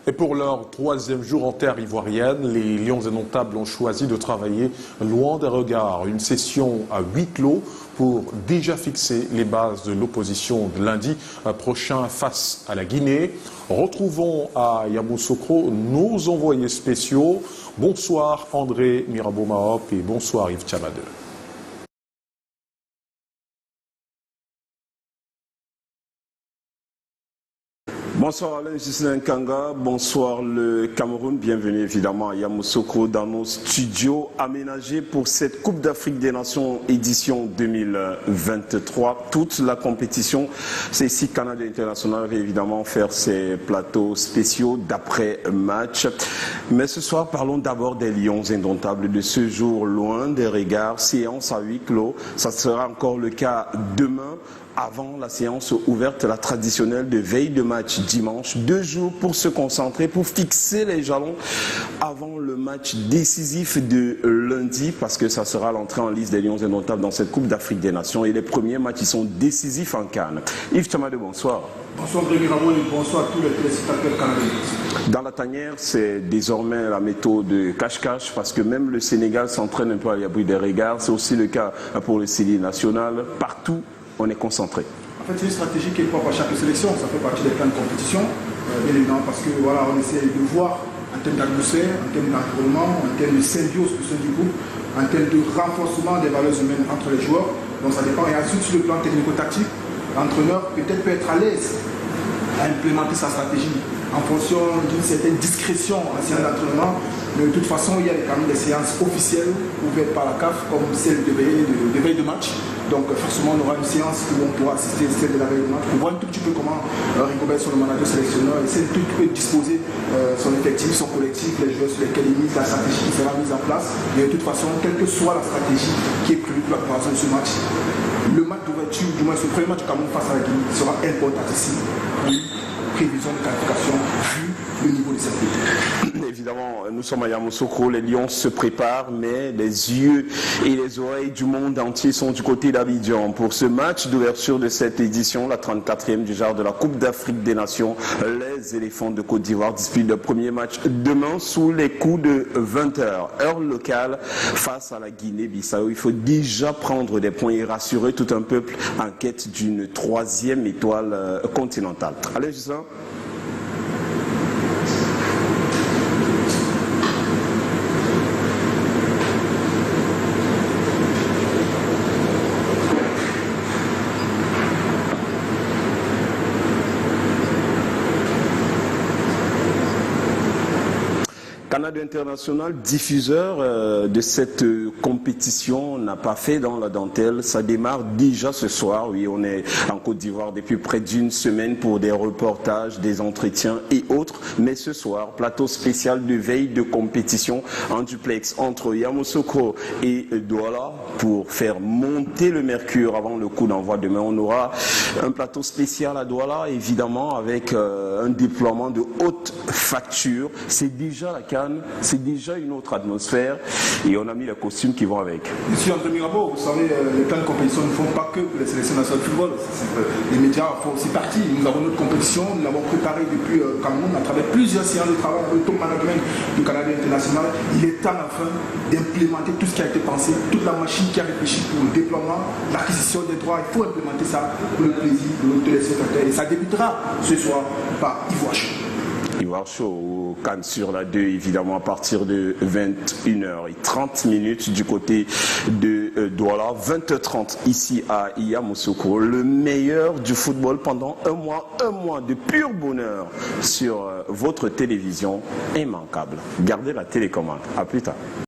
Et pour leur troisième jour en terre ivoirienne, les Lions indomptables ont choisi de travailler loin des regards. Une session à huis clos pour déjà fixer les bases de l'opposition de lundi prochain face à la Guinée. Retrouvons à Yamoussoukro nos envoyés spéciaux. Bonsoir André Mirabeau-Mahop et bonsoir Yves Tchamade. Bonsoir Alain Gislain Kanga, bonsoir le Cameroun, bienvenue évidemment à Yamoussoukro dans nos studios aménagés pour cette Coupe d'Afrique des Nations édition 2023. Toute la compétition, c'est ici Canada International va évidemment faire ses plateaux spéciaux d'après-match. Mais ce soir, parlons d'abord des Lions indomptables de ce jour loin des regards, séance à huis clos. Ça sera encore le cas demain. Avant la séance ouverte, la traditionnelle de veille de match dimanche, 2 jours pour se concentrer, pour fixer les jalons avant le match décisif de lundi, parce que ça sera l'entrée en liste des Lions indomptables dans cette Coupe d'Afrique des Nations et les premiers matchs ils sont décisifs en CAN. Yves Tchamade, bonsoir. Bonsoir André Mirabeau et bonsoir à tous les téléspectateurs canadiens. Dans la tanière, c'est désormais la méthode de cache-cache, parce que même le Sénégal s'entraîne un peu à l'abri des regards, c'est aussi le cas pour le CDI national, partout. On est concentré. En fait, c'est une stratégie qui est propre à chaque sélection. Ça fait partie des plans de compétition, bien évidemment, parce que voilà, on essaie de voir en termes d'atmosphère, en termes d'environnement, en termes de symbiose au sein du groupe, en termes de renforcement des valeurs humaines entre les joueurs. Donc ça dépend. Et ensuite, sur le plan technico-tactique, l'entraîneur peut-être peut être à l'aise à implémenter sa stratégie en fonction d'une certaine discrétion en séance d'entraînement. Mais de toute façon, il y a quand même des séances officielles ouvertes par la CAF, comme celle de veille de match. Donc forcément, on aura une séance où on pourra assister à celle de la veille de match pour voir un tout petit peu comment Rigobert, son manager sélectionneur, essaie de tout petit peu disposer son effectif, son collectif, les joueurs sur lesquels il mise, la stratégie qui sera mise en place. Et de toute façon, quelle que soit la stratégie qui est prévue pour la préparation de ce match, le match d'ouverture, du moins ce premier match du Cameroun face à la Guinée, sera important ici. Prévision de qualification vu le niveau de cette équipe. Évidemment, nous sommes à Yamoussoukro, les Lions se préparent, mais les yeux et les oreilles du monde entier sont du côté d'Abidjan. Pour ce match d'ouverture de cette édition, la 34e du genre de la Coupe d'Afrique des Nations, les éléphants de Côte d'Ivoire disputent le premier match demain sous les coups de 20h, heure locale, face à la Guinée-Bissau. Il faut déjà prendre des points et rassurer tout un peuple en quête d'une 3e étoile continentale. Allez, Gislain. Canada International, diffuseur de cette compétition, n'a pas fait dans la dentelle. Ça démarre déjà ce soir. Oui, on est en Côte d'Ivoire depuis près d'une semaine pour des reportages, des entretiens et autres. Mais ce soir, plateau spécial de veille de compétition en duplex entre Yamoussoukro et Douala pour faire monter le mercure avant le coup d'envoi demain. On aura un plateau spécial à Douala, évidemment, avec un déploiement de haute facture. C'est déjà la CAN. C'est déjà une autre atmosphère et on a mis les costumes qui vont avec. Monsieur André Mirabeau, vous savez, les plans de compétition ne font pas que pour les sélections nationales de football. Les médias font aussi partie. Nous avons notre compétition, nous l'avons préparée depuis Cameroun à travers plusieurs séances de travail avec le top management du Canada International. Il est temps enfin d'implémenter tout ce qui a été pensé, toute la machine qui a réfléchi pour le déploiement, l'acquisition des droits. Il faut implémenter ça pour le plaisir de nos téléspectateurs. Et ça débutera ce soir par Ivoire Show. Ivoire Show au CAN sur la 2, évidemment, à partir de 21h30 du côté de Douala, 20h30 ici à Yamoussoukro. Le meilleur du football pendant un mois de pur bonheur sur votre télévision immanquable. Gardez la télécommande. À plus tard.